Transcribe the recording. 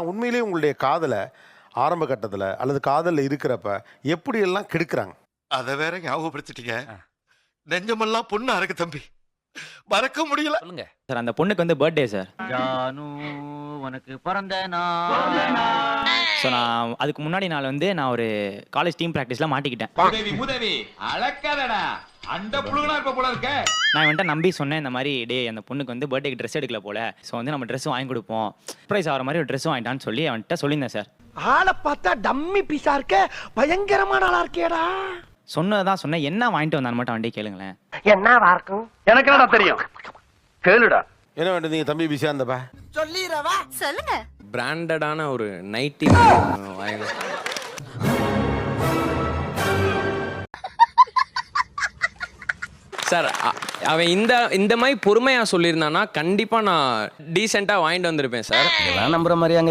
உண்மையிலேயே உங்களுடைய காதலை ஆரம்ப கட்டத்தில் அல்லது காதலில் இருக்கிறப்ப எப்படியெல்லாம் கெடுக்கிறாங்க? அதை வேற ஞாபகப்படுத்திட்டீங்க. நெஞ்சமெல்லாம் பொண்ணா இருக்கு தம்பி, மறக்க முடியல. சொல்லுங்க சார் அந்த பொண்ணுக்கு வந்து பர்த்டே சார். ஜானு உனக்கு பிறந்த நாள். ஸோ நான் அதுக்கு முன்னாடி நாள் வந்து நான் ஒரு காலேஜ் டீம் ப்ராக்டிஸில் மாட்டிக்கிட்டேன். உதவி அளக்காதடா, அந்த புழுகனா இருப்ப போல இருக்க. நான் வந்துட்டு நம்பி சொன்னேன் இந்த மாதிரி டே அந்த பொண்ணுக்கு வந்து பர்த்டேக்கு ட்ரெஸ் எடுக்கல போல, ஸோ வந்து நம்ம ட்ரெஸ் வாங்கி கொடுப்போம், சர்ப்ரைஸ் ஆகிற மாதிரி ஒரு ட்ரெஸ் வாங்கிட்டான்னு சொல்லி அவன்கிட்ட சொல்லியிருந்தேன் சார். ஆளை பார்த்தா டம்மி பீஸா இருக்க, பயங்கரமான ஆளா இருக்கேடா. சொன்னதான் சொன்னேன், என்ன வாங்கிட்டு வந்தான்னு மட்டும் அவன்கிட்ட கேளுங்களேன். என்னவா இருக்கும்? எனக்கு என்னடா தெரியும், கேளுடா. என்ன வேண்டிய நீங்கள் தம்பி பிஸியாக இருந்தப்ப? சொல்லிடவா? சொல்லுங்க. பிராண்டடான ஒரு நைட்டி வாங்க. சார் அவன் இந்த மாதிரி பொறுமையா சொல்லியிருந்தானா கண்டிப்பா நான் டீசெண்டா வாங்கிட்டு வந்திருப்பேன் சார். இதெல்லாம் நம்புற மாதிரியாங்க